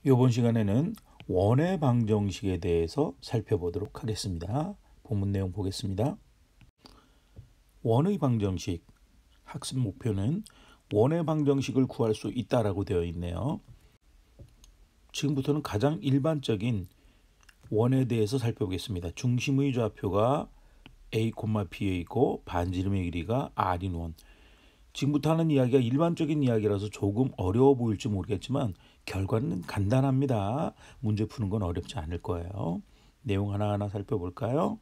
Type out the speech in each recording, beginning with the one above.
이번 시간에는 원의 방정식에 대해서 살펴보도록 하겠습니다. 본문 내용 보겠습니다. 원의 방정식, 학습 목표는 원의 방정식을 구할 수 있다라고 되어 있네요. 지금부터는 가장 일반적인 원에 대해서 살펴보겠습니다. 중심의 좌표가 a, b에 있고 반지름의 길이가 r인 원. 지금부터 하는 이야기가 일반적인 이야기라서 조금 어려워 보일지 모르겠지만 결과는 간단합니다. 문제 푸는 건 어렵지 않을 거예요. 내용 하나하나 살펴볼까요?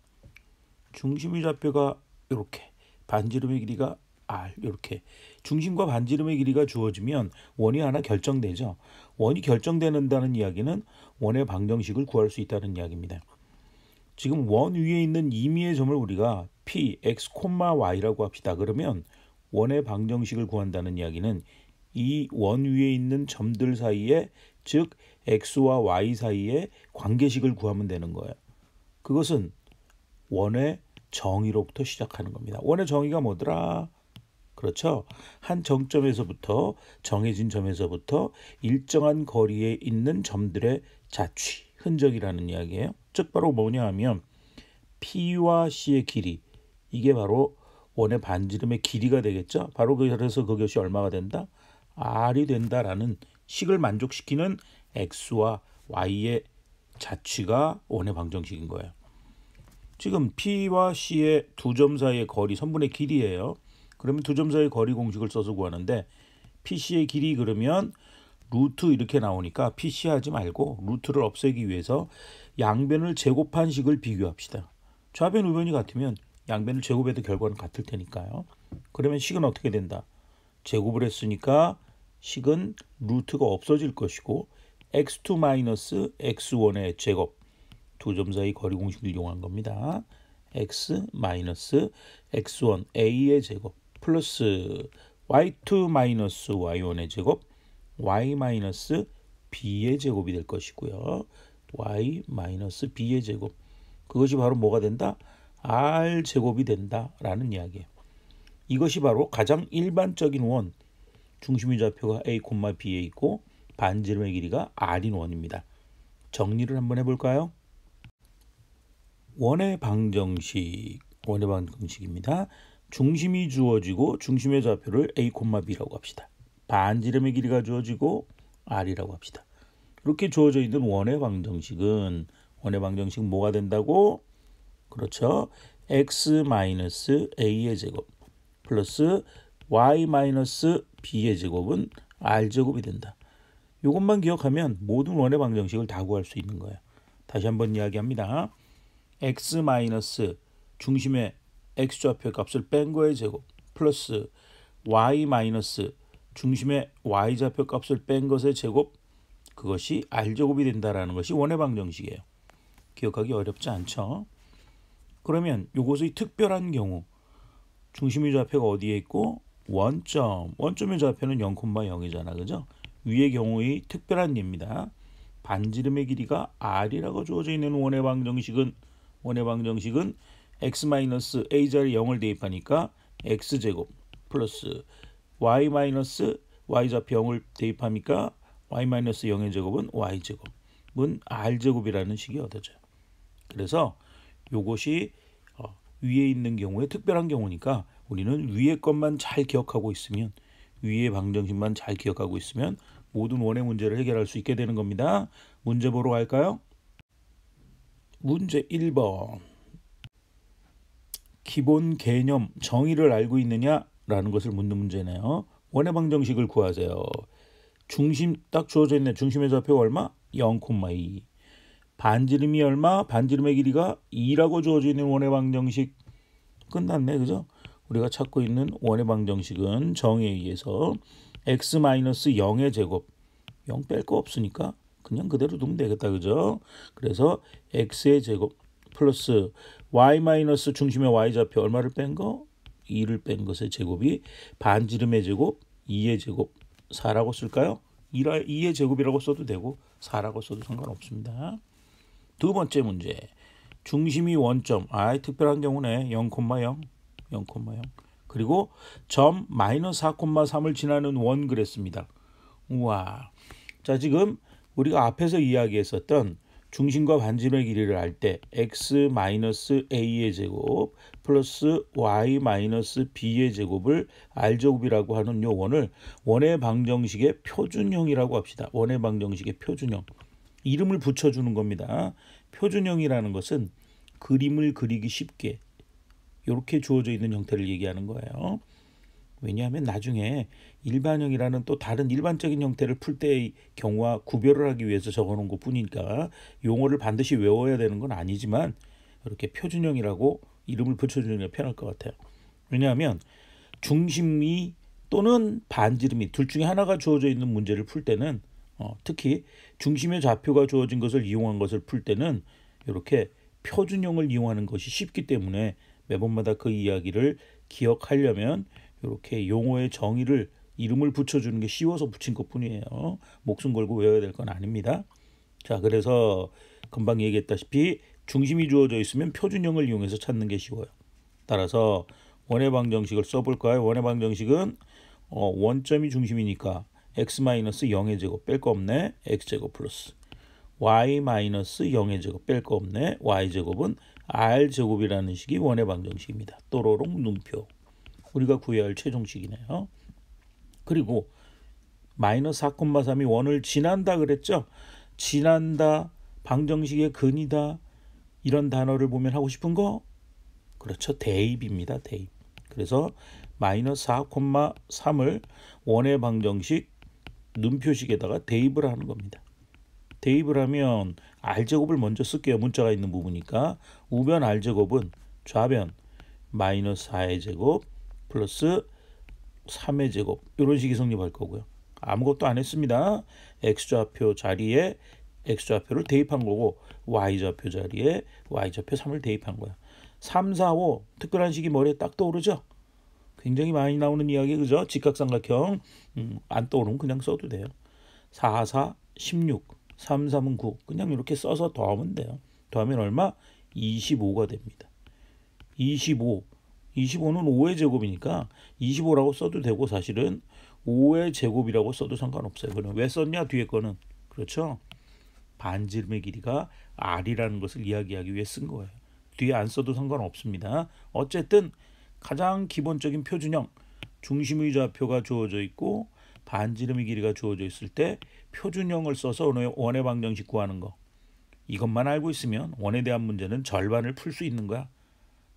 중심의 좌표가 이렇게, 반지름의 길이가 r 이렇게. 중심과 반지름의 길이가 주어지면 원이 하나 결정되죠. 원이 결정된다는 이야기는 원의 방정식을 구할 수 있다는 이야기입니다. 지금 원 위에 있는 임의의 점을 우리가 p, x, y라고 합시다. 그러면 원의 방정식을 구한다는 이야기는 이 원 위에 있는 점들 사이에, 즉 x와 y 사이에 관계식을 구하면 되는 거예요. 그것은 원의 정의로부터 시작하는 겁니다. 원의 정의가 뭐더라? 그렇죠. 한 정점에서부터, 정해진 점에서부터 일정한 거리에 있는 점들의 자취, 흔적이라는 이야기예요. 즉 바로 뭐냐 하면 P와 C의 길이, 이게 바로 원의 반지름의 길이가 되겠죠. 바로 그래서 그것이 얼마가 된다? R이 된다라는 식을 만족시키는 X와 Y의 자취가 원의 방정식인 거예요. 지금 P와 C의 두 점 사이의 거리, 선분의 길이에요. 그러면 두 점 사이의 거리 공식을 써서 구하는데 PC의 길이 그러면 루트 이렇게 나오니까 PC 하지 말고 루트를 없애기 위해서 양변을 제곱한 식을 비교합시다. 좌변 우변이 같으면 양변을 제곱해도 결과는 같을 테니까요. 그러면 식은 어떻게 된다? 제곱을 했으니까 식은 루트가 없어질 것이고 x2 x1의 제곱, 두 점 사이 거리 공식을 이용한 겁니다. x x1 a의 제곱 플러스 y2 y1의 제곱 y b의 제곱이 될 것이고요. y b의 제곱, 그것이 바로 뭐가 된다? r 제곱이 된다라는 이야기예요. 이것이 바로 가장 일반적인 원, 중심의 좌표가 a, b에 있고 반지름의 길이가 r인 원입니다. 정리를 한번 해볼까요? 원의 방정식입니다. 중심이 주어지고 중심의 좌표를 a, b라고 합시다. 반지름의 길이가 주어지고 r이라고 합시다. 이렇게 주어져 있는 원의 방정식은 뭐가 된다고? 그렇죠. x a의 제곱 플러스 y b의 제곱은 r 제곱이 된다. 이것만 기억하면 모든 원의 방정식을 다 구할 수 있는 거예요. 다시 한번 이야기합니다. x 중심의 x좌표 값을 뺀 거의 제곱 플러스 y 중심의 y좌표 값을 뺀 것의 제곱, 그것이 r제곱이 된다라는 것이 원의 방정식이에요. 기억하기 어렵지 않죠? 그러면 이것의 특별한 경우, 중심의 좌표가 어디에 있고 원점의 좌표는 0,0이잖아, 그죠? 위의 경우의 특별한 예입니다. 반지름의 길이가 r이라고 주어져 있는 원의 방정식은 x a 자리 0을 대입하니까 x제곱 플러스 y y좌표 0을 대입하니까 y 0의 제곱은 y제곱은 r제곱이라는 식이 얻어져요. 그래서 이것이 위에 있는 경우에 특별한 경우니까 우리는 위의 것만 잘 기억하고 있으면, 위의 방정식만 잘 기억하고 있으면 모든 원의 문제를 해결할 수 있게 되는 겁니다. 문제 보러 갈까요? 문제 1번. 기본 개념 정의를 알고 있느냐라는 것을 묻는 문제네요. 원의 방정식을 구하세요. 중심 딱 주어져 있네. 중심의 좌표가 얼마? 0,2. 반지름이 얼마? 반지름의 길이가 2라고 주어져 있는 원의 방정식. 끝났네, 그죠? 우리가 찾고 있는 원의 방정식은 정의에 의해서 x 0의 제곱, 0 뺄 거 없으니까 그냥 그대로 두면 되겠다, 그죠? 그래서 x의 제곱 플러스 y 중심의 y좌표 얼마를 뺀 거? 2를 뺀 것의 제곱이 반지름의 제곱, 2의 제곱, 4라고 쓸까요? 2의 제곱이라고 써도 되고 4라고 써도 상관없습니다. 두 번째 문제. 중심이 원점, 특별한 경우네. 0,0 그리고 점 -4,3을 지나는 원 그랬습니다. 우와. 자, 지금 우리가 앞에서 이야기했었던 중심과 반지름의 길이를 알 때 x-a의 제곱 플러스 y-b의 제곱을 r제곱이라고 하는 요 원을 원의 방정식의 표준형이라고 합시다. 원의 방정식의 표준형. 이름을 붙여주는 겁니다. 표준형이라는 것은 그림을 그리기 쉽게 이렇게 주어져 있는 형태를 얘기하는 거예요. 왜냐하면 나중에 일반형이라는 또 다른 일반적인 형태를 풀 때의 경우와 구별을 하기 위해서 적어놓은 것뿐이니까 용어를 반드시 외워야 되는 건 아니지만 이렇게 표준형이라고 이름을 붙여주는 게 편할 것 같아요. 왜냐하면 중심이 또는 반지름이 둘 중에 하나가 주어져 있는 문제를 풀 때는 특히 중심의 좌표가 주어진 것을 이용한 것을 풀 때는 이렇게 표준형을 이용하는 것이 쉽기 때문에 매번마다 그 이야기를 기억하려면 이렇게 용어의 정의를 이름을 붙여주는 게 쉬워서 붙인 것뿐이에요. 목숨 걸고 외워야 될 건 아닙니다. 자, 그래서 금방 얘기했다시피 중심이 주어져 있으면 표준형을 이용해서 찾는 게 쉬워요. 따라서 원의 방정식을 써볼까요? 원의 방정식은 원점이 중심이니까 x-0의 제곱 뺄 거 없네. x제곱 플러스 y-0의 제곱 뺄 거 없네. y제곱은 r제곱이라는 식이 원의 방정식입니다. 또로록 눈표. 우리가 구해야 할 최종식이네요. 그리고 마이너스 4,3이 원을 지난다 그랬죠. 지난다, 방정식의 근이다 이런 단어를 보면 하고 싶은 거 그렇죠. 대입입니다. 대입. 그래서 마이너스 4,3을 원의 방정식 눈표식에다가 대입을 하는 겁니다. 대입을 하면 r제곱을 먼저 쓸게요. 문자가 있는 부분이니까 우변 r제곱은 좌변 마이너스 4의 제곱 플러스 3의 제곱 이런 식이 성립할 거고요. 아무것도 안 했습니다. x좌표 자리에 x좌표를 대입한 거고 y좌표 자리에 y좌표 3을 대입한 거야. 3, 4, 5 특별한 식이 머리에 딱 떠오르죠? 굉장히 많이 나오는 이야기 그죠? 직각삼각형 안 떠오르면 그냥 써도 돼요. 4, 4, 16 3, 3은 9 그냥 이렇게 써서 더하면 돼요. 더하면 얼마? 25가 됩니다. 25 25는 5의 제곱이니까 25라고 써도 되고 사실은 5의 제곱이라고 써도 상관없어요. 그럼 왜 썼냐 뒤에 거는 그렇죠. 반지름의 길이가 r이라는 것을 이야기하기 위해 쓴 거예요. 뒤에 안 써도 상관없습니다. 어쨌든 가장 기본적인 표준형 중심의 좌표가 주어져 있고 반지름의 길이가 주어져 있을 때 표준형을 써서 원의 방정식 구하는 거 이것만 알고 있으면 원에 대한 문제는 절반을 풀 수 있는 거야.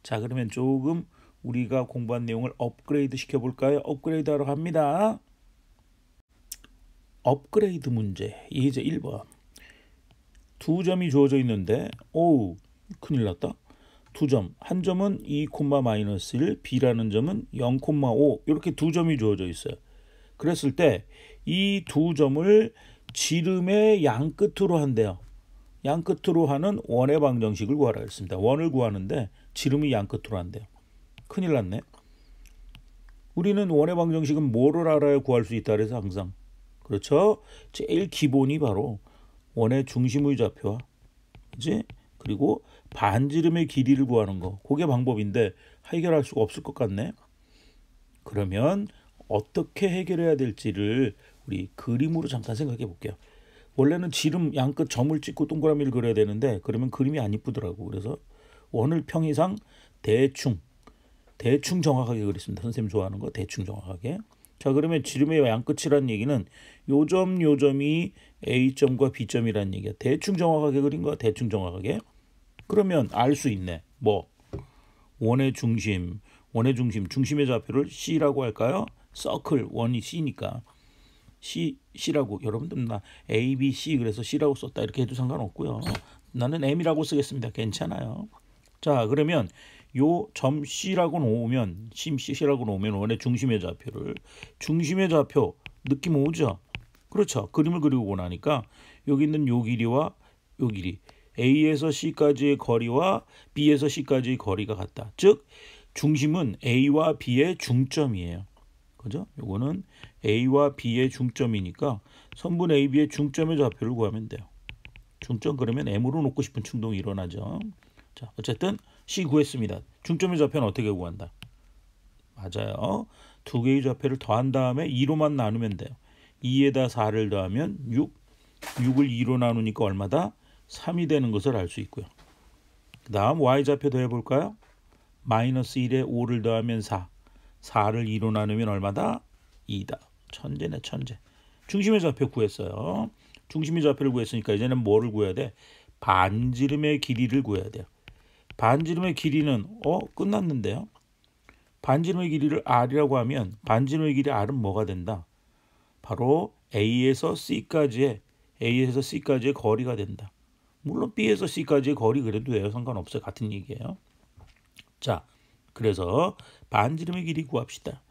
자 그러면 조금 우리가 공부한 내용을 업그레이드 시켜볼까요? 업그레이드 하러 갑니다. 업그레이드 문제 이제 1번 두 점이 주어져 있는데 오우 큰일 났다. 두 점, 한 점은 2,-1 B라는 점은 0,5 이렇게 두 점이 주어져 있어요. 그랬을 때 이 두 점을 지름의 양끝으로 한대요. 양끝으로 하는 원의 방정식을 구하라 했습니다. 원을 구하는데 지름이 양끝으로 한대요. 큰일 났네. 우리는 원의 방정식은 뭐를 알아야 구할 수 있다 그래서 항상 그렇죠. 제일 기본이 바로 원의 중심의 좌표와 그지? 그리고 반지름의 길이를 구하는 거 그게 방법인데 해결할 수가 없을 것 같네. 그러면 어떻게 해결해야 될지를 우리 그림으로 잠깐 생각해 볼게요. 원래는 지름 양끝 점을 찍고 동그라미를 그려야 되는데 그러면 그림이 안 이쁘더라고. 그래서 원을 평이상 대충 정확하게 그렸습니다. 선생님 좋아하는 거 대충 정확하게. 자 그러면 지름의 양끝이라는 얘기는 요 점이 A점과 B점이라는 얘기야. 대충 정확하게 그린 거야. 대충 정확하게. 그러면 알 수 있네. 뭐 원의 중심 중심의 좌표를 C라고 할까요? 서클 원이 C니까 C라고 여러분들 나 A, B, C 그래서 C라고 썼다 이렇게 해도 상관없고요. 나는 M이라고 쓰겠습니다. 괜찮아요. 자 그러면 요 점 C라고 놓으면 C라고 놓으면 원의 중심의 좌표 느낌 오죠? 그렇죠. 그림을 그리고 나니까 여기 있는 요 길이와 요 길이 A에서 C까지의 거리와 B에서 C까지의 거리가 같다. 즉 중심은 A와 B의 중점이에요. 그죠? 요거는 A와 B의 중점이니까 선분 AB의 중점의 좌표를 구하면 돼요. 중점 그러면 M으로 놓고 싶은 충동이 일어나죠. 자, 어쨌든 C 구했습니다. 중점의 좌표는 어떻게 구한다? 맞아요. 두 개의 좌표를 더한 다음에 2로만 나누면 돼요. 2에다 4를 더하면 6, 6을 2로 나누니까 얼마다? 3이 되는 것을 알 수 있고요. 그 다음 y좌표 더해볼까요? 마이너스 1에 5를 더하면 4. 4를 2로 나누면 얼마다? 2다. 천재네 천재. 중심의 좌표 구했어요. 중심의 좌표를 구했으니까 이제는 뭐를 구해야 돼? 반지름의 길이를 구해야 돼요. 반지름의 길이는 끝났는데요. 반지름의 길이를 r이라고 하면 반지름의 길이 r은 뭐가 된다? 바로 A에서 C까지의 거리가 된다. 물론 B에서 C까지의 거리 그래도 돼요. 상관없어요. 같은 얘기예요. 자, 그래서 반지름의 길이 구합시다.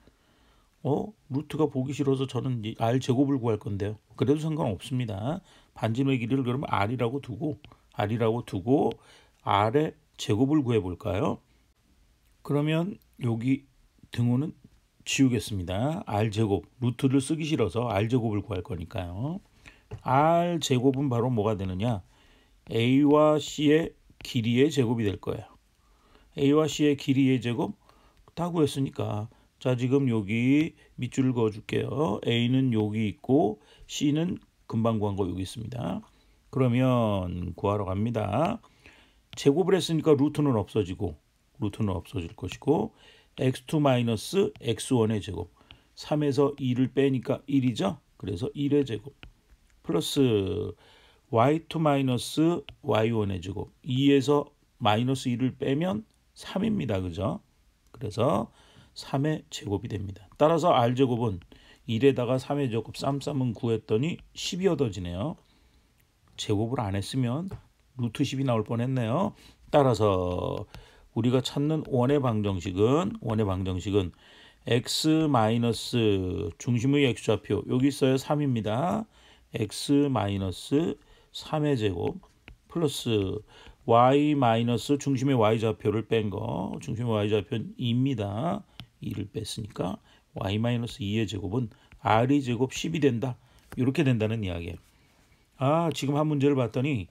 루트가 보기 싫어서 저는 r 제곱을 구할 건데요. 그래도 상관없습니다. 반지름의 길이를 그러면 r이라고 두고 r의 제곱을 구해 볼까요? 그러면 여기 등호는 지우겠습니다. r 제곱, 루트를 쓰기 싫어서 r 제곱을 구할 거니까요. r 제곱은 바로 뭐가 되느냐? a와 c의 길이의 제곱이 될 거예요. a와 c의 길이의 제곱 다 구했으니까 자, 지금 여기 밑줄을 그어줄게요. a는 여기 있고 c는 금방 구한 거 여기 있습니다. 그러면 구하러 갑니다. 제곱을 했으니까 루트는 없어질 것이고 x2 마이너스 x1의 제곱 3에서 2를 빼니까 1이죠. 그래서 1의 제곱 플러스 y2 마이너스 y1의 제곱 2에서 마이너스 1을 빼면 3입니다. 그죠? 그래서 3의 제곱이 됩니다. 따라서 r제곱은 1에다가 3의 제곱 쌈은 구했더니 10이 얻어지네요. 제곱을 안 했으면 루트 10이 나올 뻔했네요. 따라서 우리가 찾는 원의 방정식은 x 마이너스 중심의 x좌표 여기 있어요. 3입니다. x 마이너스 3의 제곱 플러스 y 마이너스 중심의 y좌표를 뺀 거 중심의 y좌표는 2입니다. 2를 뺐으니까 y 마이너스 2의 제곱은 r의 제곱 10이 된다. 이렇게 된다는 이야기예요. 지금 한 문제를 봤더니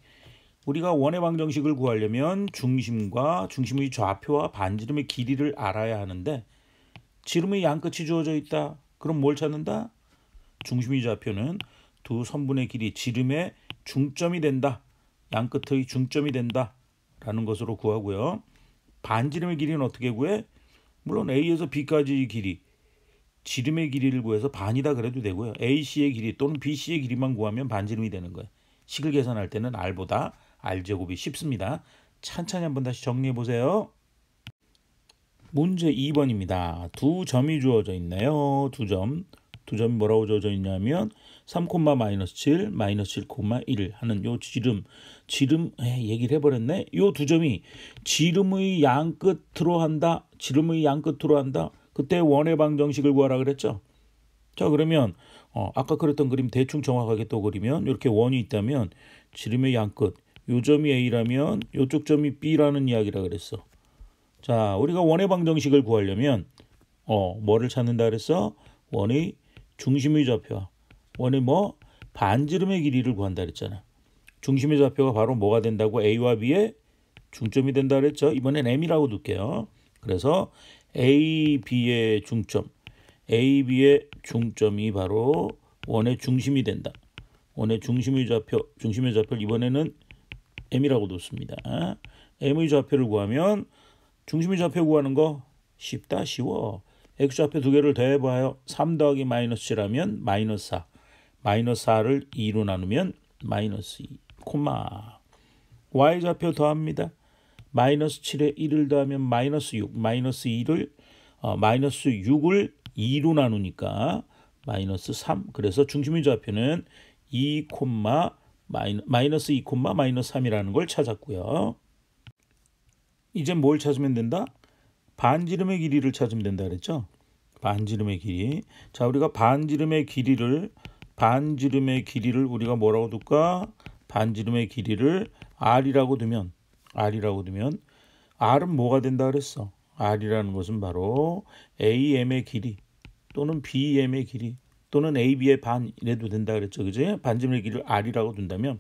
우리가 원의 방정식을 구하려면 중심과 중심의 좌표와 반지름의 길이를 알아야 하는데 지름의 양끝이 주어져 있다. 그럼 뭘 찾는다? 중심의 좌표는 두 선분의 길이 지름의 중점이 된다. 양끝의 중점이 된다. 라는 것으로 구하고요. 반지름의 길이는 어떻게 구해? 물론 A에서 B까지의 길이 지름의 길이를 구해서 반이다 그래도 되고요. AC의 길이 또는 BC의 길이만 구하면 반지름이 되는 거예요. 식을 계산할 때는 R보다 R제곱이 쉽습니다. 찬찬히 한번 다시 정리해 보세요. 문제 2번입니다. 두 점이 주어져 있네요. 두 점이 뭐라고 주어져 있냐면 3, 마이너스 7, 마이너스 7, 1 하는 요 지름 얘기를 해버렸네. 요 두 점이 지름의 양끝으로 한다. 그때 원의 방정식을 구하라 그랬죠. 자, 그러면 아까 그랬던 그림 대충 정확하게 또 그리면 이렇게 원이 있다면 지름의 양끝 요 점이 A라면 요쪽 점이 B라는 이야기라 그랬어. 자, 우리가 원의 방정식을 구하려면 뭐를 찾는다 그랬어? 원의 중심의 좌표와 원의 반지름의 길이를 구한다 그랬잖아. 중심의 좌표가 바로 뭐가 된다고? A와 B의 중점이 된다 그랬죠. 이번엔 M이라고 둘게요. 그래서 A, B의 중점이 바로 원의 중심이 된다. 원의 중심의 좌표를 이번에는 M이라고 뒀습니다. M의 좌표를 구하면 중심의 좌표 구하는 거 쉽다, 쉬워. X좌표 두 개를 더해봐요. 3 더하기 마이너스 7하면 마이너스 4. 마이너스 4를 2로 나누면 마이너스 2, Y좌표 더합니다. 마이너스 7에 1을 더하면 마이너스 6. 마이너스 6을 2로 나누니까 마이너스 3. 그래서 중심의 좌표는 2, 마이너스 2, 마이너스 3이라는 걸 찾았고요. 이제 뭘 찾으면 된다? 반지름의 길이를 찾으면 된다 그랬죠? 반지름의 길이. 자, 우리가 반지름의 길이를 우리가 뭐라고 둘까? 반지름의 길이를 R이라고 두면 R은 뭐가 된다 그랬어? R이라는 것은 바로 AM의 길이 또는 BM의 길이 또는 AB의 반 이래도 된다 그랬죠. 그지? 반지름의 길이를 R이라고 둔다면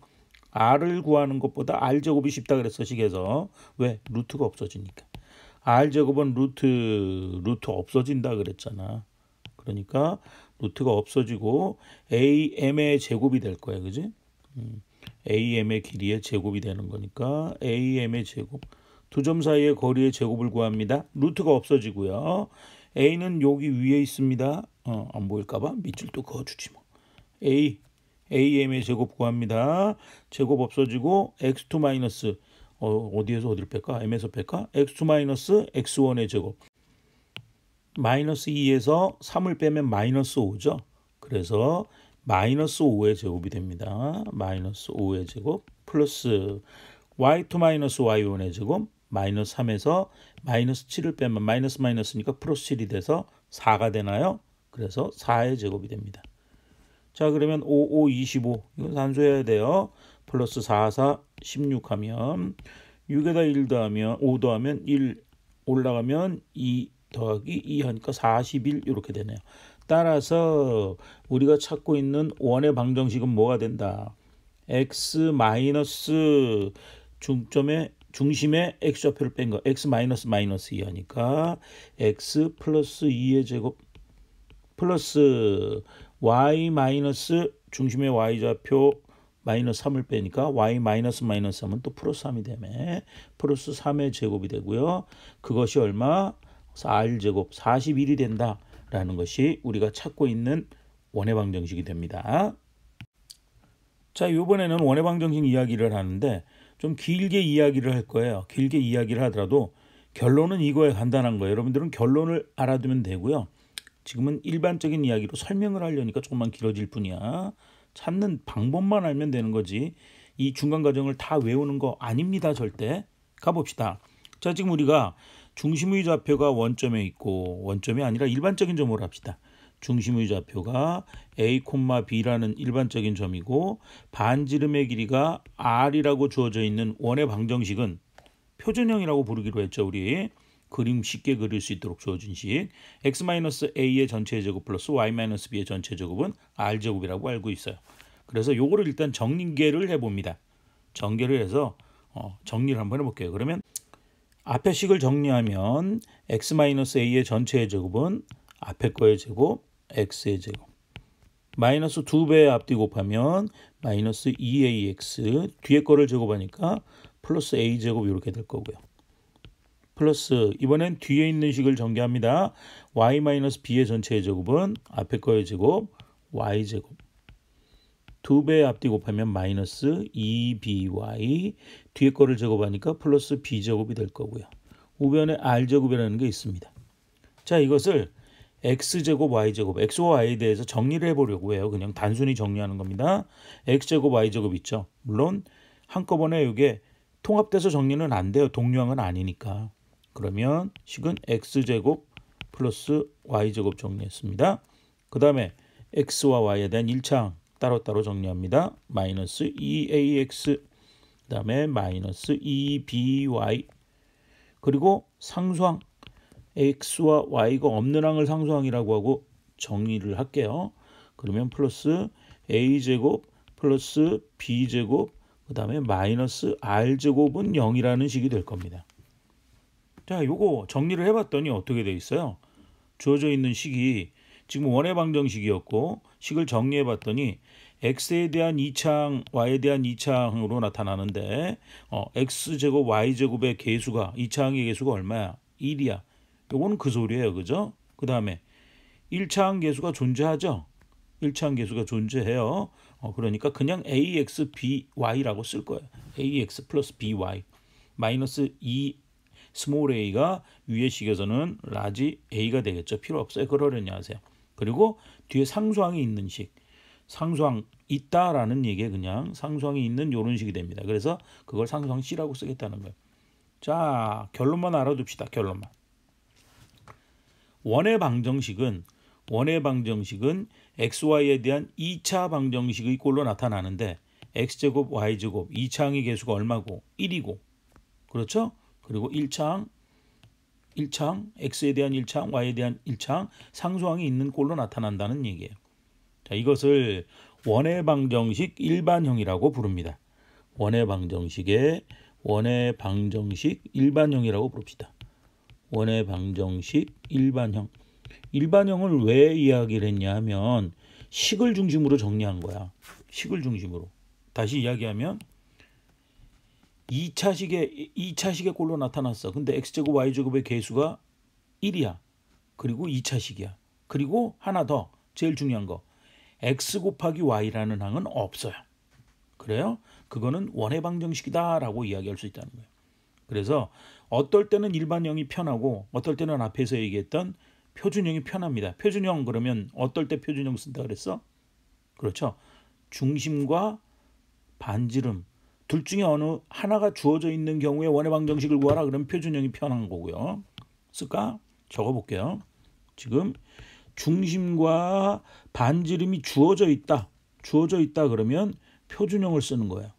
R을 구하는 것보다 R제곱이 쉽다 그랬어, 식에서. 왜? 루트가 없어지니까. R제곱은 루트 없어진다 그랬잖아. 그러니까 루트가 없어지고 AM의 제곱이 될 거야. 그지? AM의 길이의 제곱이 되는 거니까 AM의 제곱. 두 점 사이의 거리의 제곱을 구합니다. 루트가 없어지고요. A는 여기 위에 있습니다. 안 보일까봐 밑줄 또 그어주지 뭐. AM의 제곱 구합니다. 제곱 없어지고 x2 마이너스 어디에서 어디를 뺄까? m에서 뺄까? x2 마이너스 x1의 제곱. 마이너스 2에서 3을 빼면 마이너스 5죠. 그래서 마이너스 5의 제곱이 됩니다. 마이너스 5의 제곱 플러스 y2 마이너스 y1의 제곱 마이너스 3에서 마이너스 7을 빼면 마이너스 마이너스니까 플러스 7이 돼서 4가 되나요? 그래서 4의 제곱이 됩니다. 자, 그러면 5, 5, 25 이건 산수해야 돼요. 플러스 4, 4, 16 하면 6에다 1 더하면 5 더하면 1 올라가면 2 더하기 2 하니까 41 이렇게 되네요. 따라서 우리가 찾고 있는 원의 방정식은 뭐가 된다? x 마이너스 중심에 x좌표를 뺀 거 x 마이너스 마이너스 2 하니까 x 플러스 2의 제곱 플러스 y 마이너스 중심의 y좌표 마이너스 3을 빼니까 y 마이너스 마이너스 3은 또 플러스 3이 되면 플러스 3의 제곱이 되고요. 그것이 얼마? r제곱 41이 된다라는 것이 우리가 찾고 있는 원의 방정식이 됩니다. 자, 이번에는 원의 방정식 이야기를 하는데 좀 길게 이야기를 할 거예요. 길게 이야기를 하더라도 결론은 이거에 간단한 거예요. 여러분들은 결론을 알아두면 되고요. 지금은 일반적인 이야기로 설명을 하려니까 조금만 길어질 뿐이야. 찾는 방법만 알면 되는 거지. 이 중간 과정을 다 외우는 거 아닙니다. 절대. 가봅시다. 자, 지금 우리가 중심의 좌표가 원점에 있고 원점이 아니라 일반적인 점으로 합시다. 중심의 좌표가 A, B라는 일반적인 점이고 반지름의 길이가 R이라고 주어져 있는 원의 방정식은 표준형이라고 부르기로 했죠. 우리 그림 쉽게 그릴 수 있도록 주어진 식 x-a의 전체 제곱 플러스 y-b의 전체 제곱은 r제곱이라고 알고 있어요. 그래서 요거를 일단 정리를 해봅니다. 정리를 해서 정리를 한번 해볼게요. 그러면 앞에 식을 정리하면 x-a의 전체의 제곱은 앞에 거의 제곱 x의 제곱 마이너스 2배 앞뒤 곱하면 마이너스 2ax 뒤에 거를 제곱하니까 플러스 a제곱 이렇게 될 거고요. 플러스 이번엔 뒤에 있는 식을 전개합니다. y-b의 전체의 제곱은 앞에 거의 제곱 y제곱 2배 앞뒤 곱하면 마이너스 2by 뒤에 거를 제곱하니까 플러스 b제곱이 될 거고요. 우변에 r제곱이라는 게 있습니다. 자, 이것을 x제곱 y제곱 x와 y에 대해서 정리를 해보려고 해요. 그냥 단순히 정리하는 겁니다. x제곱 y제곱 있죠. 물론 한꺼번에 이게 통합돼서 정리는 안 돼요. 동류항은 아니니까. 그러면 식은 x제곱 플러스 y제곱 정리했습니다. 그 다음에 x와 y에 대한 1차항 따로따로 정리합니다. 마이너스 2ax 그 다음에 마이너스 2by 그리고 상수항 x와 y가 없는 항을 상수항이라고 하고 정리를 할게요. 그러면 플러스 a제곱 플러스 b제곱 그 다음에 마이너스 r제곱은 0이라는 식이 될 겁니다. 자, 요거 정리를 해봤더니 어떻게 돼 있어요? 주어져 있는 식이 지금 원의 방정식이었고 식을 정리해봤더니 x에 대한 2차항, y에 대한 2차항으로 나타나는데 x제곱, y제곱의 계수가 2차항의 계수가 얼마야? 1이야. 요거는 그 소리예요. 그죠? 그 다음에 1차항 계수가 존재하죠? 1차항 계수가 존재해요. 그러니까 그냥 ax, by라고 쓸 거예요. ax 플러스 by 마이너스 2 스몰 a가 위의 식에서는 라지 a가 되겠죠. 필요 없어요. 그러려니 하세요. 그리고 뒤에 상수항이 있는 식. 상수항 있다라는 얘기에 그냥 상수항이 있는 이런 식이 됩니다. 그래서 그걸 상수항 C라고 쓰겠다는 거예요. 자, 결론만 알아둡시다. 결론만. 원의 방정식은 xy에 대한 2차 방정식의 꼴로 나타나는데 x제곱 y제곱 2차항의 계수가 얼마고? 1이고 그렇죠? 그리고 1차항 x에 대한 1차항 y에 대한 1차항 상수항이 있는 꼴로 나타난다는 얘기예요. 자, 이것을 원의 방정식 일반형이라고 부릅니다. 원의 방정식 일반형이라고 부릅시다. 원의 방정식 일반형. 일반형을 왜 이야기를 했냐 하면 식을 중심으로 정리한 거야. 식을 중심으로. 다시 이야기하면 2차식의 꼴로 나타났어. 근데 x제곱 y제곱의 계수가 1이야. 그리고 2차식이야. 그리고 하나 더 제일 중요한 거. x 곱하기 y라는 항은 없어요. 그래요? 그거는 원의 방정식이다라고 이야기할 수 있다는 거예요. 그래서 어떨 때는 일반형이 편하고 어떨 때는 앞에서 얘기했던 표준형이 편합니다. 표준형 그러면 어떨 때 표준형 쓴다 그랬어? 그렇죠. 중심과 반지름 둘 중에 어느 하나가 주어져 있는 경우에 원의 방정식을 구하라 그러면 표준형이 편한 거고요. 쓸까? 적어볼게요. 지금 중심과 반지름이 주어져 있다 그러면 표준형을 쓰는 거예요.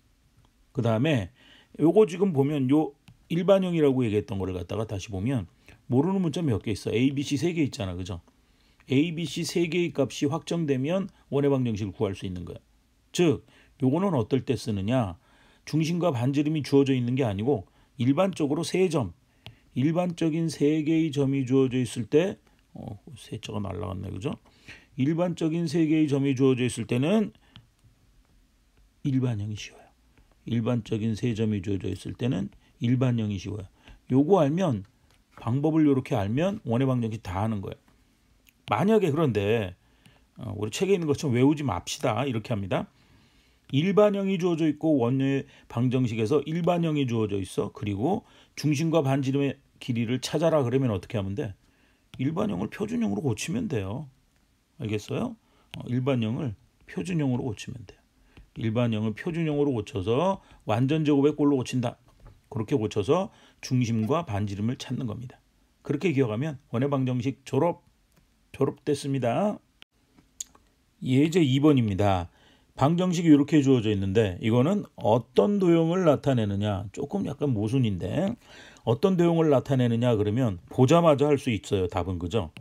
그 다음에 요거 지금 보면 요 일반형이라고 얘기했던 거를 갖다가 다시 보면 모르는 문자 몇 개 있어. A, B, C 3개 있잖아. 그죠? A, B, C 3개의 값이 확정되면 원의 방정식을 구할 수 있는 거야. 즉 요거는 어떨 때 쓰느냐. 중심과 반지름이 주어져 있는 게 아니고 일반적으로 3점. 일반적인 3개의 점이 주어져 있을 때 세자가 날라갔네. 그죠? 일반적인 3개의 점이 주어져 있을 때는 일반형이 쉬워요. 일반적인 3점이 주어져 있을 때는 일반형이 쉬워요. 요거 알면 방법을 이렇게 알면 원의 방정식 다 하는 거예요. 만약에 그런데 우리 책에 있는 것처럼 외우지 맙시다. 이렇게 합니다. 일반형이 주어져 있고 원의 방정식에서 일반형이 주어져 있어. 그리고 중심과 반지름의 길이를 찾아라 그러면 어떻게 하면 돼? 일반형을 표준형으로 고치면 돼요. 알겠어요? 일반형을 표준형으로 고치면 돼요. 일반형을 표준형으로 고쳐서 완전 제곱의 꼴로 고친다. 그렇게 고쳐서 중심과 반지름을 찾는 겁니다. 그렇게 기억하면 원의 방정식 졸업됐습니다. 예제 2번입니다. 방정식이 이렇게 주어져 있는데 이거는 어떤 도형을 나타내느냐. 조금 약간 모순인데 어떤 도형을 나타내느냐 그러면 보자마자 할 수 있어요. 답은 그죠?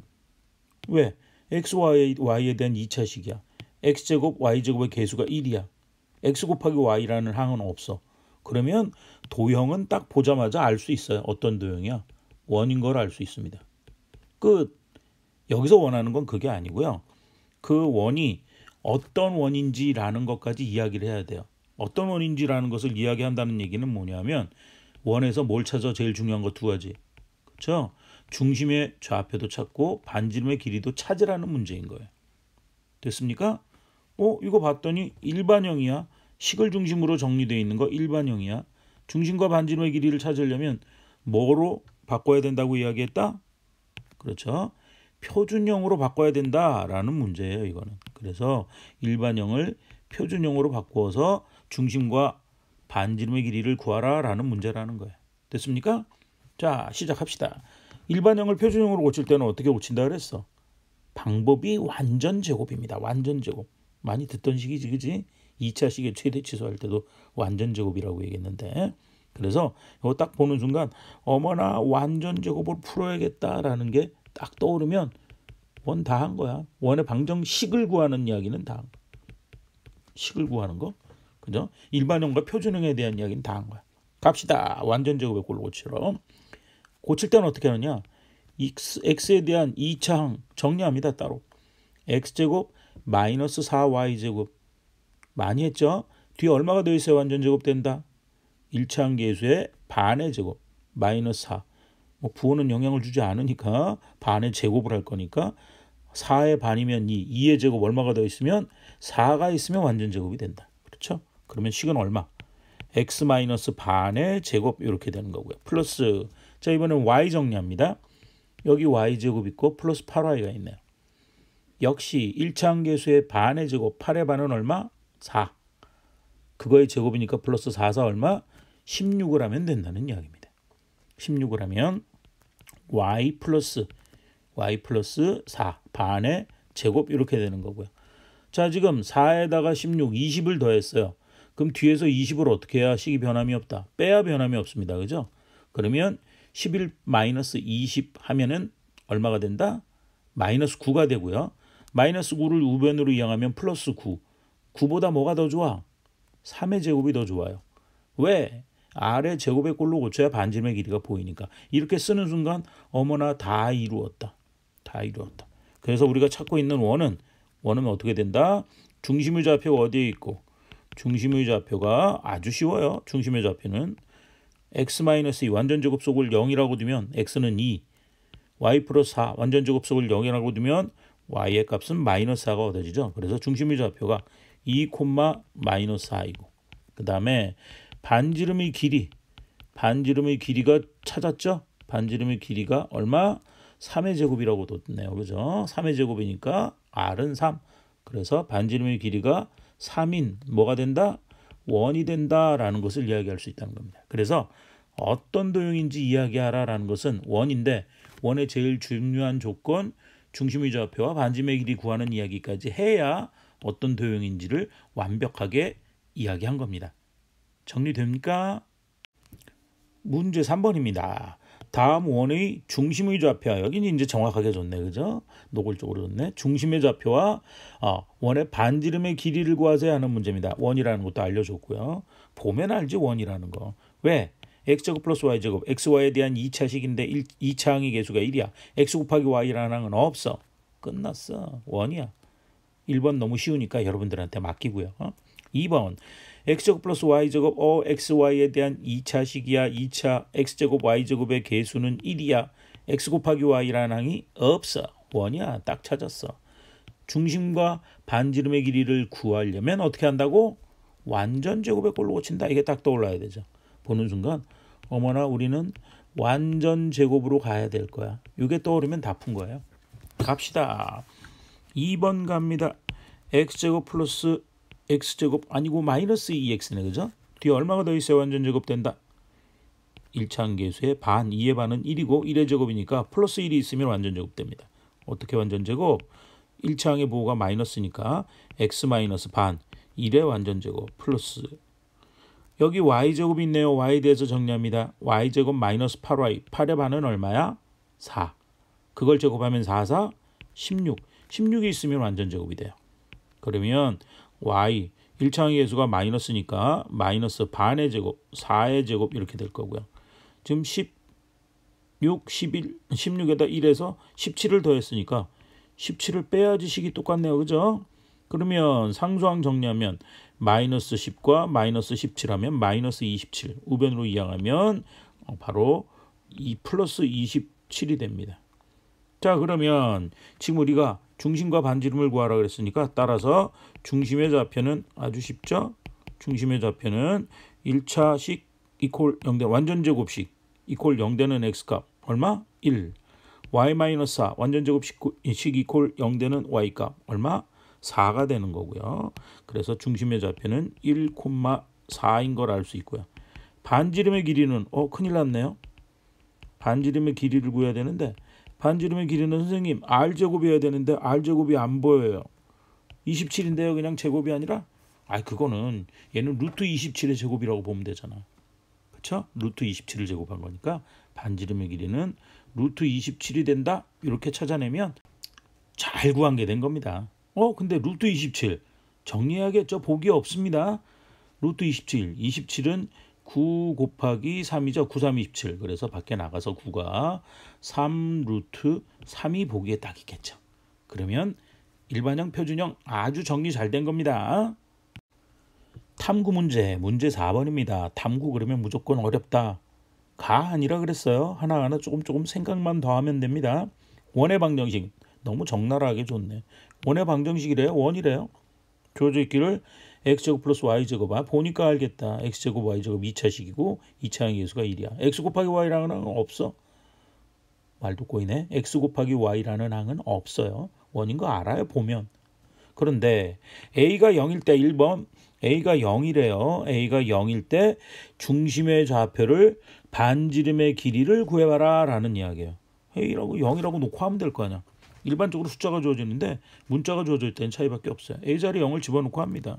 왜? x, y에 대한 2차식이야. x제곱, y제곱의 계수가 1이야. x 곱하기 y라는 항은 없어. 그러면 도형은 딱 보자마자 알 수 있어요. 어떤 도형이야? 원인 걸 알 수 있습니다. 끝. 여기서 원하는 건 그게 아니고요. 그 원이 어떤 원인지라는 것까지 이야기를 해야 돼요. 어떤 원인지라는 것을 이야기한다는 얘기는 뭐냐면 원에서 뭘 찾아? 제일 중요한 거 2가지. 그렇죠? 중심의 좌표도 찾고 반지름의 길이도 찾으라는 문제인 거예요. 됐습니까? 이거 봤더니 일반형이야. 식을 중심으로 정리되어 있는 거 일반형이야. 중심과 반지름의 길이를 찾으려면 뭐로 바꿔야 된다고 이야기했다? 그렇죠. 표준형으로 바꿔야 된다라는 문제예요. 이거는. 그래서 일반형을 표준형으로 바꾸어서 중심과 반지름의 길이를 구하라라는 문제라는 거예요. 됐습니까? 자, 시작합시다. 일반형을 표준형으로 고칠 때는 어떻게 고친다 그랬어? 방법이 완전 제곱입니다. 완전 제곱. 많이 듣던 식이지, 그지? 2차식의 최대 치수할 때도 완전 제곱이라고 얘기했는데 그래서 이거 딱 보는 순간 어머나 완전 제곱을 풀어야겠다라는 게 딱 떠오르면 원 다 한 거야. 원의 방정식을 구하는 이야기는 다 한 거야. 식을 구하는 거. 그죠? 일반형과 표준형에 대한 이야기는 다 한 거야. 갑시다. 완전 제곱의 꼴로 고치러. 고칠 때는 어떻게 하느냐? x에 대한 2차항 정리합니다. 따로. x제곱 마이너스 4y제곱. 많이 했죠? 뒤에 얼마가 더 있어야 완전 제곱 된다? 1차항 계수의 반의 제곱 마이너스 4. 부호는 영향을 주지 않으니까 반의 제곱을 할 거니까 4의 반이면 2의 제곱 얼마가 더 있으면 4가 있으면 완전 제곱이 된다. 그렇죠? 그러면 식은 얼마? x 마이너스 반의 제곱 이렇게 되는 거고요. 플러스 자 이번엔 y 정리합니다. 여기 y제곱 있고 플러스 8y가 있네요. 역시 1차항 계수의 반의 제곱 8의 반은 얼마? 4. 그거의 제곱이니까 플러스 4, 4 얼마? 16을 하면 된다는 이야기입니다. 16을 하면 y 플러스 4 반의 제곱 이렇게 되는 거고요. 자 지금 4에다가 16, 20을 더했어요. 그럼 뒤에서 20을 어떻게 해야 식이 변함이 없다. 빼야 변함이 없습니다. 그죠? 그러면 11 마이너스 20 하면은 얼마가 된다? 마이너스 9가 되고요. 마이너스 9를 우변으로 이용하면 플러스 9. 9보다 뭐가 더 좋아? 3의 제곱이 더 좋아요. 왜? R의 제곱의 꼴로 고쳐야 반지름의 길이가 보이니까. 이렇게 쓰는 순간 어머나 다 이루었다. 다 이루었다. 그래서 우리가 찾고 있는 원은 어떻게 된다? 중심의 좌표가 어디에 있고 중심의 좌표가 아주 쉬워요. 중심의 좌표는 x-2 완전제곱 속을 0이라고 두면 x는 2, y 플러스 4 완전제곱 속을 0이라고 두면 y의 값은 마이너스 4가 얻어지죠. 그래서 중심의 좌표가 2, 마이너스 4이고 그 다음에 반지름의 길이가 찾았죠. 반지름의 길이가 얼마? 3의 제곱이라고 뒀네요. 그죠? 3의 제곱이니까 r은 3. 그래서 반지름의 길이가 3인 뭐가 된다? 원이 된다라는 것을 이야기할 수 있다는 겁니다. 그래서 어떤 도형인지 이야기하라라는 것은 원인데 원의 제일 중요한 조건 중심의 좌표와 반지름의 길이 구하는 이야기까지 해야 어떤 도형인지를 완벽하게 이야기한 겁니다. 정리됩니까? 문제 3번입니다. 다음 원의 중심의 좌표와 여기는 이제 정확하게 줬네. 그죠? 노골적으로 줬네. 중심의 좌표와 원의 반지름의 길이를 구하세요 하는 문제입니다. 원이라는 것도 알려줬고요. 보면 알지 원이라는 거. 왜? x제곱 플러스 y제곱 xy에 대한 2차식인데 2차항의 개수가 1이야. x 곱하기 y라는 항은 없어. 끝났어. 원이야. 1번 너무 쉬우니까 여러분들한테 맡기고요. 2번 x제곱 플러스 y제곱 xy에 대한 2차식이야. 2차 x제곱 y제곱의 개수는 1이야. x 곱하기 y라는 항이 없어. 원이야. 딱 찾았어. 중심과 반지름의 길이를 구하려면 어떻게 한다고? 완전제곱의 꼴로 고친다. 이게 딱 떠올라야 되죠. 보는 순간 어머나 우리는 완전제곱으로 가야 될 거야. 이게 떠오르면 다 푼 거예요. 갑시다. 2번 갑니다. x제곱 플러스 x제곱 아니고 마이너스 2x네. 그죠? 뒤에 얼마가 더 있어야 완전제곱 된다? 1차항 개수의 반, 2의 반은 1이고 1의 제곱이니까 플러스 1이 있으면 완전제곱 됩니다. 어떻게 완전제곱? 1차항의 부호가 마이너스니까 x 마이너스 반, 1의 완전제곱 플러스 여기 y제곱이 있네요. y에 대해서 정리합니다. y제곱 마이너스 8y, 8의 반은 얼마야? 4. 그걸 제곱하면 4, 4, 16. 16이 있으면 완전제곱이 돼요. 그러면 y 1차항의 개수가 마이너스니까 마이너스 반의 제곱, 4의 제곱 이렇게 될 거고요. 지금 16, 11, 16에다 1에서 17을 더했으니까 17을 빼야지 식이 똑같네요. 그죠? 그러면 상수항 정리하면 마이너스 10과 마이너스 17하면 마이너스 27. 우변으로 이항하면 바로 2 플러스 27이 됩니다. 자, 그러면 지금 우리가 중심과 반지름을 구하라 그랬으니까 따라서 중심의 좌표는 아주 쉽죠. 중심의 좌표는 1차식 이퀄 0대 완전제곱식 이퀄 0되는 x값 얼마? 1. y-4 완전제곱식 이퀄 0되는 y값 얼마? 4가 되는 거고요. 그래서 중심의 좌표는 1,4인 걸 알 수 있고요. 반지름의 길이는 큰일 났네요. 반지름의 길이를 구해야 되는데 반지름의 길이는 선생님 r제곱이어야 되는데 r제곱이 안 보여요. 27인데요. 그냥 제곱이 아니라 그거는 얘는 루트 27의 제곱이라고 보면 되잖아. 그렇죠? 루트 27을 제곱한 거니까 반지름의 길이는 루트 27이 된다. 이렇게 찾아내면 잘 구한 게 된 겁니다. 근데 루트 27 정리해야겠죠. 보기 없습니다. 루트 27은 9 곱하기 3이죠. 9, 3, 27. 그래서 밖에 나가서 9가 3 루트 3이 보기에 딱 있겠죠. 그러면 일반형, 표준형 아주 정리 잘 된 겁니다. 탐구 문제 4번입니다. 탐구 그러면 무조건 어렵다. 가 아니라 그랬어요. 하나하나 조금 생각만 더 하면 됩니다. 원의 방정식 너무 적나라하게 줬네. 원의 방정식이래요. 원이래요. 주어져 있기를 x제곱 플러스 y제곱 보니까 알겠다. x제곱 y제곱 2차식이고 2차항의 개수가 1이야. x 곱하기 y라는 항은 없어. 말도 꼬이네. x 곱하기 y라는 항은 없어요. 원인 거 알아요. 보면. 그런데 a가 0일 때 1번 a가 0이래요. a가 0일 때 중심의 좌표를 반지름의 길이를 구해봐라 라는 이야기예요. a라고 0이라고 놓고 하면 될 거 아니야. 일반적으로 숫자가 주어지는데 문자가 주어져 있다는 차이밖에 없어요. a자리에 0을 집어넣고 합니다.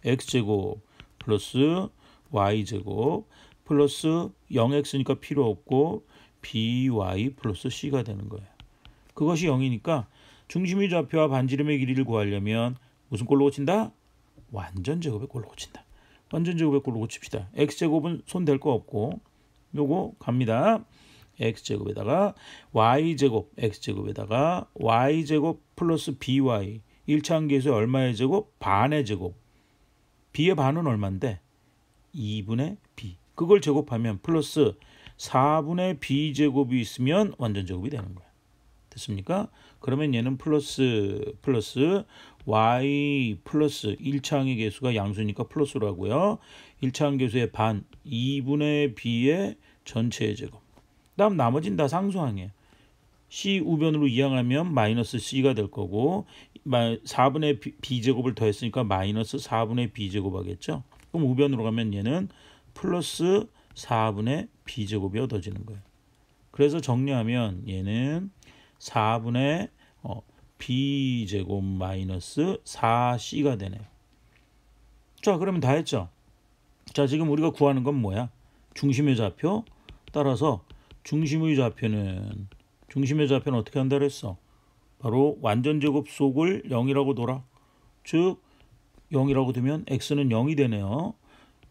x제곱 플러스 y제곱 플러스 0x니까 필요 없고 by 플러스 c가 되는 거예요. 그것이 0이니까 중심의 좌표와 반지름의 길이를 구하려면 무슨 꼴로 고친다? 완전제곱의 꼴로 고친다. 완전제곱의 꼴로 고칩시다. x제곱은 손 댈 거 없고 요거 갑니다. x제곱에다가 y제곱 x제곱에다가 y제곱 플러스 by 1차항 계수의 얼마의 제곱? 반의 제곱 b의 반은 얼마인데? 2분의 b. 그걸 제곱하면 플러스 4분의 b제곱이 있으면 완전제곱이 되는 거야. 됐습니까? 그러면 얘는 플러스 y 플러스 1차항의 개수가 양수니까 플러스로 하고요. 1차항 개수의 반 2분의 b의 전체의 제곱. 다음 나머지는 다 상수항이에요. c 우변으로 이항하면 마이너스 c가 될 거고 4분의 b제곱을 더했으니까 마이너스 4분의 b제곱 하겠죠. 그럼 우변으로 가면 얘는 플러스 4분의 b제곱이 얻어지는 거예요. 그래서 정리하면 얘는 4분의 b제곱 마이너스 4c가 되네요. 자, 그러면 다 했죠. 자, 지금 우리가 구하는 건 뭐야? 중심의 좌표. 따라서 중심의 좌표는 어떻게 한다 그랬어? 바로 완전제곱 속을 0이라고 둬라. 즉 0이라고 두면 x는 0이 되네요.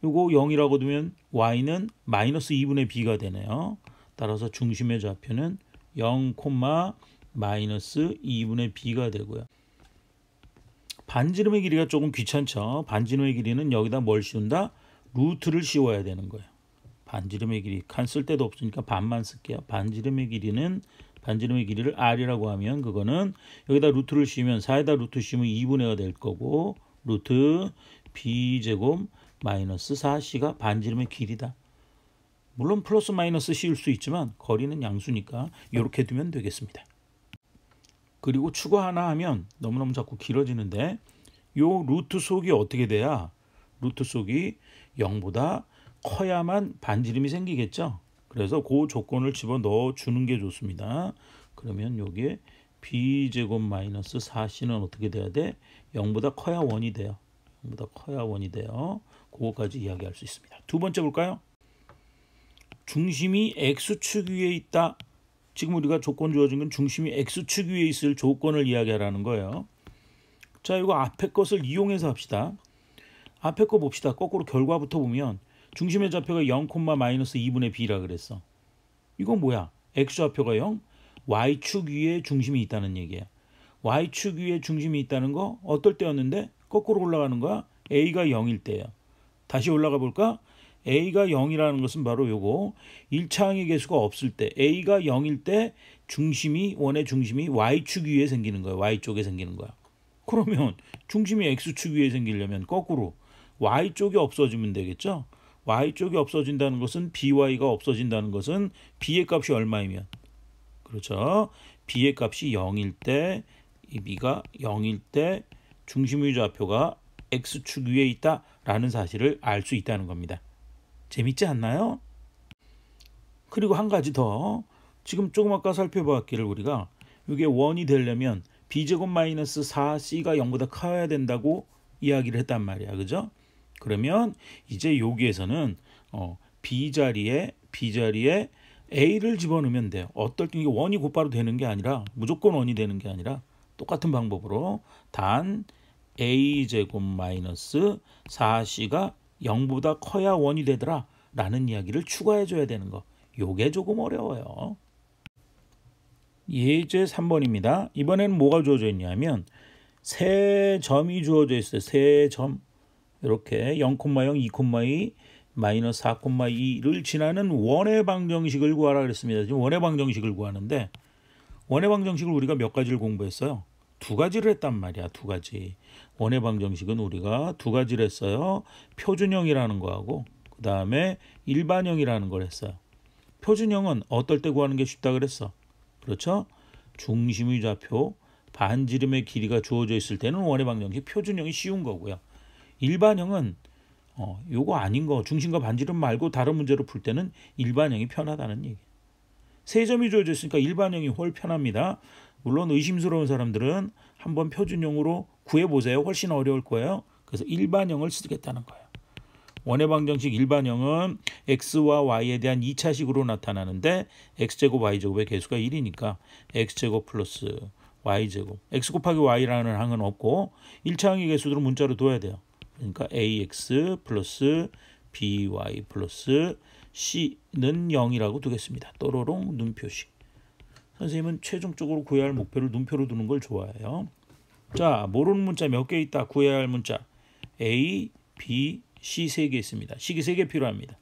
요거 0이라고 두면 y는 마이너스 2분의 b가 되네요. 따라서 중심의 좌표는 0, 마이너스 2분의 b가 되고요. 반지름의 길이가 조금 귀찮죠. 반지름의 길이는 여기다 뭘 씌운다? 루트를 씌워야 되는 거예요. 반지름의 길이 칸 쓸 데도 없으니까 반만 쓸게요. 반지름의 길이를 r이라고 하면 그거는 여기다 루트를 씌우면 4에다 루트 씌우면 2분의가 될 거고 루트 b제곱 마이너스 4c가 반지름의 길이다. 물론 플러스 마이너스 씌울 수 있지만 거리는 양수니까 이렇게 두면 되겠습니다. 그리고 추가 하나 하면 너무너무 자꾸 길어지는데 요 루트 속이 어떻게 돼야 루트 속이 0보다 커야만 반지름이 생기겠죠. 그래서 그 조건을 집어넣어 주는 게 좋습니다. 그러면 여기에 b제곱 마이너스 4c는 어떻게 돼야 돼? 0보다 커야 1이 돼요. 0보다 커야 1이 돼요. 그거까지 이야기할 수 있습니다. 두 번째 볼까요? 중심이 x축 위에 있다. 지금 우리가 조건 주어진 건 중심이 x축 위에 있을 조건을 이야기하라는 거예요. 자, 이거 앞에 것을 이용해서 합시다. 앞에 거 봅시다. 거꾸로 결과부터 보면 중심의 좌표가 0, 마이너스 2분의 b라 그랬어. 이건 뭐야? x좌표가 0, y축 위에 중심이 있다는 얘기야. y축 위에 중심이 있다는 거 어떨 때였는데? 거꾸로 올라가는 거야. a가 0일 때야. 다시 올라가 볼까? a가 0이라는 것은 바로 요거 1차항의 개수가 없을 때 a가 0일 때 원의 중심이 y축 위에 생기는 거야. y쪽에 생기는 거야. 그러면 중심이 x축 위에 생기려면 거꾸로 y쪽이 없어지면 되겠죠. y쪽이 없어진다는 것은 by가 없어진다는 것은 b의 값이 얼마이면 그렇죠. b의 값이 0일 때 이 b가 0일 때 중심의 좌표가 x축 위에 있다라는 사실을 알 수 있다는 겁니다. 재밌지 않나요? 그리고 한 가지 더 지금 조금 아까 살펴봤기를 우리가 이게 1이 되려면 b제곱 마이너스 4c가 0보다 커야 된다고 이야기를 했단 말이야. 그죠? 그러면 이제 여기에서는 b 자리에 a를 집어넣으면 돼요. 어떨 때 이게 1이 곧바로 되는 게 아니라 무조건 1이 되는 게 아니라 똑같은 방법으로 단 a제곱 마이너스 4c가 0보다 커야 1이 되더라 라는 이야기를 추가해 줘야 되는 거. 요게 조금 어려워요. 예제 3번입니다. 이번에는 뭐가 주어져 있냐면 세 점이 주어져 있어요. 세 점. 이렇게 0,0, 2,2, 마이너스 4,2를 지나는 원의 방정식을 구하라 그랬습니다. 지금 원의 방정식을 구하는데 원의 방정식을 우리가 몇 가지를 공부했어요? 두 가지를 했단 말이야. 두 가지. 원의 방정식은 우리가 두 가지를 했어요. 표준형이라는 거하고 그 다음에 일반형이라는 걸 했어요. 표준형은 어떨 때 구하는 게 쉽다 그랬어. 그렇죠? 중심의 좌표, 반지름의 길이가 주어져 있을 때는 원의 방정식 표준형이 쉬운 거고요. 일반형은 요거 아닌 거 중심과 반지름 말고 다른 문제로 풀 때는 일반형이 편하다는 얘기. 세 점이 주어져 있으니까 일반형이 훨 편합니다. 물론 의심스러운 사람들은 한번 표준형으로 구해보세요. 훨씬 어려울 거예요. 그래서 일반형을 쓰겠다는 거예요. 원의 방정식 일반형은 x와 y에 대한 2차식으로 나타나는데 x제곱 y제곱의 개수가 1이니까 x제곱 플러스 y제곱 x 곱하기 y라는 항은 없고 1차항의 개수들을 문자로 둬야 돼요. 그러니까 ax 플러스 by 플러스 c는 0이라고 두겠습니다. 또로롱 눈표식. 선생님은 최종적으로 구해야 할 목표를 눈표로 두는 걸 좋아해요. 자, 모르는 문자 몇 개 있다. 구해야 할 문자 a, B, C 3개 있습니다. 식이 3개 필요합니다.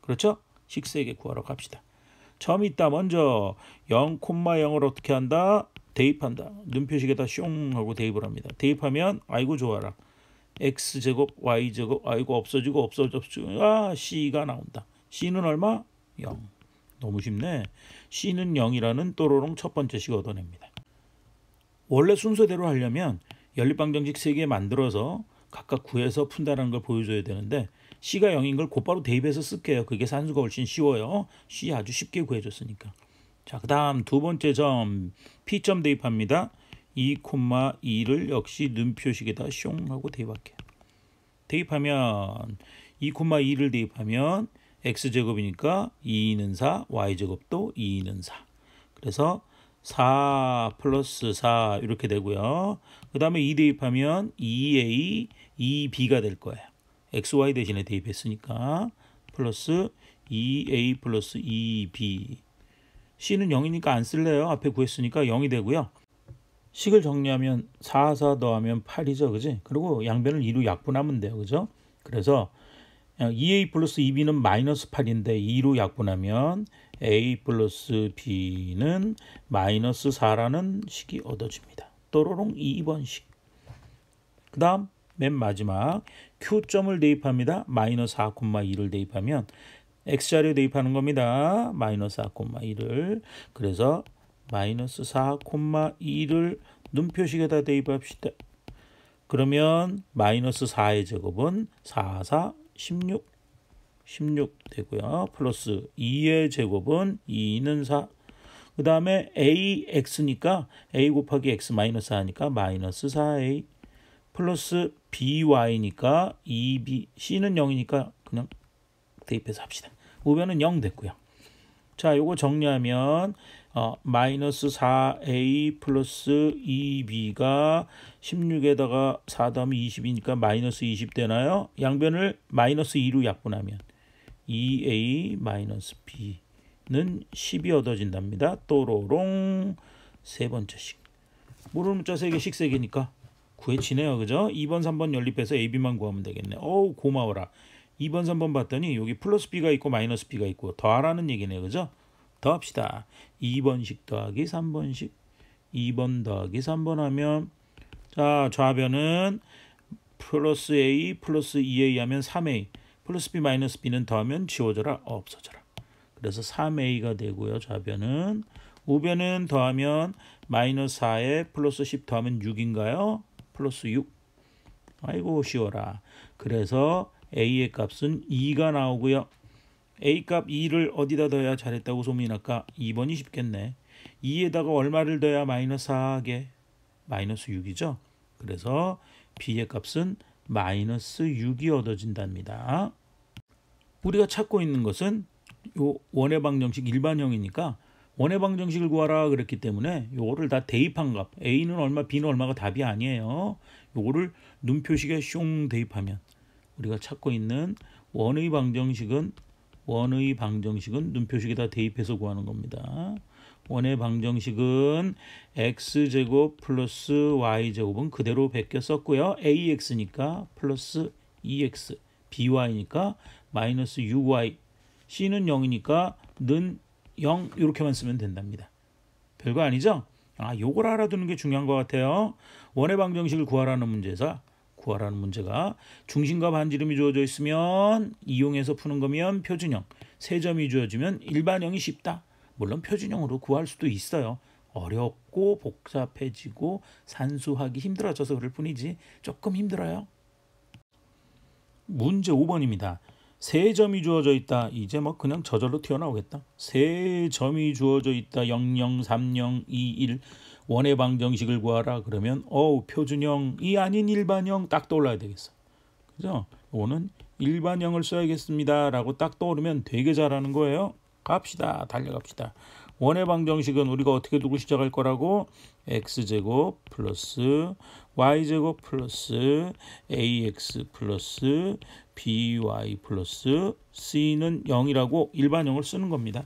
그렇죠? 식 3개 구하러 갑시다. 점이 있다. 먼저 0,0을 어떻게 한다? 대입한다. 눈표식에다 숑 하고 대입을 합니다. 대입하면 아이고 좋아라. x제곱 y제곱 아이고 없어지고 C가 나온다. C는 얼마? 0. 너무 쉽네. C는 0이라는 또로롱 첫 번째 식 얻어냅니다. 원래 순서대로 하려면 연립방정식 3개 만들어서 각각 구해서 푼다는 걸 보여줘야 되는데 C가 0인 걸 곧바로 대입해서 쓸게요. 그게 산수가 훨씬 쉬워요. C 아주 쉽게 구해줬으니까. 자, 그 다음 두 번째 점 P점 대입합니다. 2,2를 역시 눈표식에다 숑 하고 대입할게요. 대입하면 2,2를 대입하면 x제곱이니까 2는 4, y제곱도 2는 4. 그래서 4 플러스 4 이렇게 되고요. 그 다음에 2 대입하면 2a, 2b가 될 거예요. xy 대신에 대입했으니까 플러스 2a 플러스 2b. c는 0이니까 안 쓸래요. 앞에 구했으니까 0이 되고요. 식을 정리하면 4, 4 더하면 8이죠. 그지? 그리고 양변을 2로 약분하면 돼요. 그죠? 그래서 2a 플러스 2b는 마이너스 8인데 2로 약분하면 a 플러스 b는 마이너스 4라는 식이 얻어집니다. 또로롱 2번 식. 그 다음 맨 마지막 Q점을 대입합니다. 마이너스 4,2를 대입하면 X자리에 대입하는 겁니다. 마이너스 4,2를. 그래서 마이너스 4,2를 눈표식에다 대입합시다. 그러면 마이너스 4의 제곱은 4, 4, 16 되고요. 플러스 2의 제곱은 2는 4. 그 다음에 AX니까 A 곱하기 X 마이너스 4니까 마이너스 4A. 플러스 BY니까 2B. C는 0이니까 그냥 대입해서 합시다. 우변은 0 됐고요. 자, 요거 정리하면 마이너스 4a 플러스 2b가 16에다가 4 더하면 20이니까 마이너스 20 되나요? 양변을 마이너스 2로 약분하면 2a 마이너스 b는 10이 얻어진답니다. 또로롱 세 번째 식. 모르는 문자 3개씩 3개니까 구해지네요. 그죠? 2번 3번 연립해서 ab만 구하면 되겠네. 어우 고마워라. 2번 3번 봤더니 여기 플러스 b가 있고 마이너스 b가 있고 더하라는 얘기네요. 그죠? 더합시다. 2번식 더하기 3번식 2번 더하기 3번 하면 자 좌변은 플러스 a 플러스 2a 하면 3a 플러스 b 마이너스 b는 더하면 지워져라 없어져라. 그래서 3a가 되고요. 좌변은 우변은 더하면 마이너스 4에 플러스 10 더하면 6인가요? 플러스 6. 아이고 쉬워라. 그래서 a의 값은 2가 나오고요. A값 2를 어디다 넣어야 잘했다고 소문이 날까? 2번이 쉽겠네. 2에다가 얼마를 넣어야 마이너스 4하게? 마이너스 6이죠. 그래서 B의 값은 마이너스 6이 얻어진답니다. 우리가 찾고 있는 것은 요 원의 방정식 일반형이니까 원의 방정식을 구하라 그랬기 때문에 요거를 다 대입한 값 A는 얼마 B는 얼마가 답이 아니에요. 요거를 눈표식에 숑 대입하면 우리가 찾고 있는 원의 방정식은 눈표식에다 대입해서 구하는 겁니다. 원의 방정식은 x제곱 플러스 y제곱은 그대로 베껴 썼고요. ax니까 플러스 2x, by니까 마이너스 6y, c는 0이니까 는 0 이렇게만 쓰면 된답니다. 별거 아니죠? 요걸 알아두는 게 중요한 것 같아요. 원의 방정식을 구하라는 문제가 중심과 반지름이 주어져 있으면 이용해서 푸는 거면 표준형, 세 점이 주어지면 일반형이 쉽다. 물론 표준형으로 구할 수도 있어요. 어렵고 복잡해지고 산수하기 힘들어져서 그럴 뿐이지 조금 힘들어요. 문제 5번입니다. 세 점이 주어져 있다. 이제 뭐 그냥 저절로 튀어나오겠다. 세 점이 주어져 있다. 0, 0, 3, 0, 2, 1. 원의 방정식을 구하라 그러면 표준형이 아닌 일반형 딱 떠올라야 되겠어. 그죠? 이거는 일반형을 써야겠습니다 라고 딱 떠오르면 되게 잘하는 거예요. 갑시다. 달려갑시다. 원의 방정식은 우리가 어떻게 두고 시작할 거라고? x제곱 플러스 y제곱 플러스 ax 플러스 by 플러스 c는 0이라고 일반형을 쓰는 겁니다.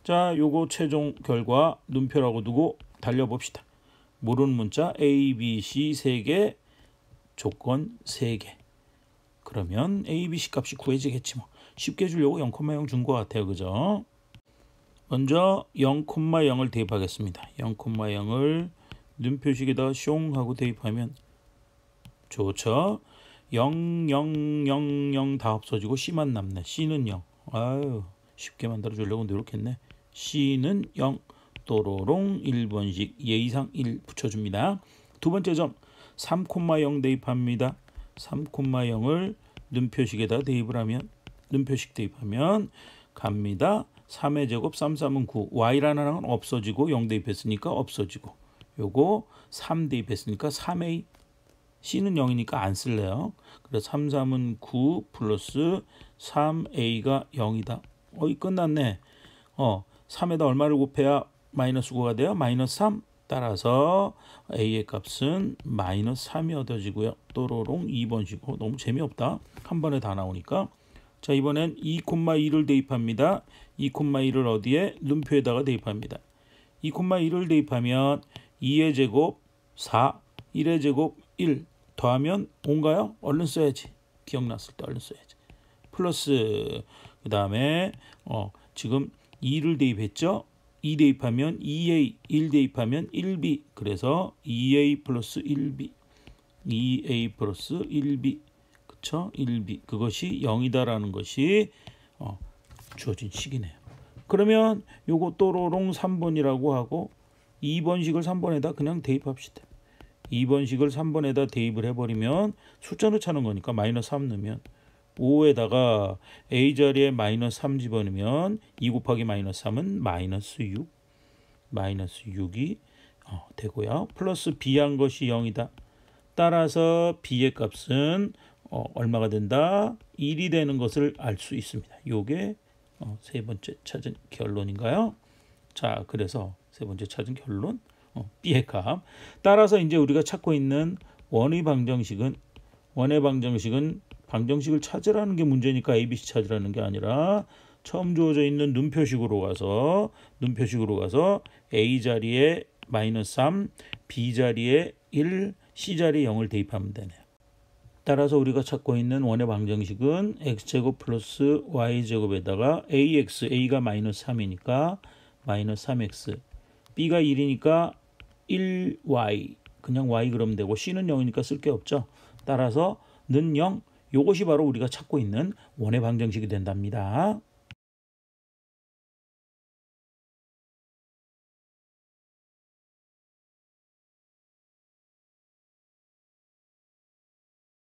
자, 요거 최종 결과 눈표라고 두고 달려봅시다. 모르는 문자 A, B, C 3개, 조건 3개. 그러면 A, B, C 값이 구해지겠지 뭐. 쉽게 주려고 0,0 준 것 같아요. 그죠? 먼저 0,0을 대입하겠습니다. 0,0을 눈표식에다 숑 하고 대입하면 좋죠. 0, 0, 0, 0 다 없어지고 C만 남네. C는 0. 아유, 쉽게 만들어 주려고 노력했네. C는 0. 또로롱 1번씩 예의상 1 붙여줍니다. 두 번째 점 3,0 대입합니다. 3,0을 눈표식에다 대입을 하면 눈표식 대입하면 갑니다. 3의 제곱 3, 3은 9. Y라는 항은 없어지고 0 대입했으니까 없어지고 요거 3 대입했으니까 3A C는 0이니까 안 쓸래요. 그래서 3, 3은 9 플러스 3A가 0이다. 끝났네. 3에다 얼마를 곱해야 마이너스 9가 돼요? 마이너스 3. 따라서 A의 값은 마이너스 3이 얻어지고요. 또로롱 2번이고 너무 재미없다. 한 번에 다 나오니까. 자, 이번엔 2,2를 대입합니다. 2,2를 어디에? 눈표에다가 대입합니다. 2,2를 대입하면 2의 제곱 4, 1의 제곱 1 더하면 5인가요? 얼른 써야지. 기억났을 때 얼른 써야지. 플러스 그 다음에 지금 2를 대입했죠? 2 대입하면 2A, 1 대입하면 1B. 그래서 2A 플러스 1B. 2A 플러스 1B. 그쵸? 1B. 그것이 0이다라는 것이 주어진 식이네요. 그러면 요거 또로롱 3번이라고 하고 2번식을 3번에다 그냥 대입합시다. 2번식을 3번에다 대입을 해버리면 숫자 넣자는 거니까 마이너스 3 넣으면 5에다가 A 자리에 마이너스 3 집어넣으면 2 곱하기 마이너스 3은 마이너스 6. 마이너스 6이 되고요. 플러스 B한 것이 0이다. 따라서 B의 값은 얼마가 된다? 1이 되는 것을 알 수 있습니다. 요게 세 번째 찾은 결론인가요? 자, 그래서 세 번째 찾은 결론 B의 값. 따라서 이제 우리가 찾고 있는 원의 방정식은 방정식을 찾으라는 게 문제니까 ABC 찾으라는 게 아니라 처음 주어져 있는 눈표식으로 가서 A 자리에 마이너스 3, B 자리에 1, C 자리에 0을 대입하면 되네요. 따라서 우리가 찾고 있는 원의 방정식은 x제곱 플러스 y제곱에다가 A가 마이너스 3이니까 마이너스 3x, B가 1이니까 1y, 그냥 y 그러면 되고 C는 0이니까 쓸 게 없죠. 따라서 는 0, 이것이 바로 우리가 찾고 있는 원의 방정식이 된답니다.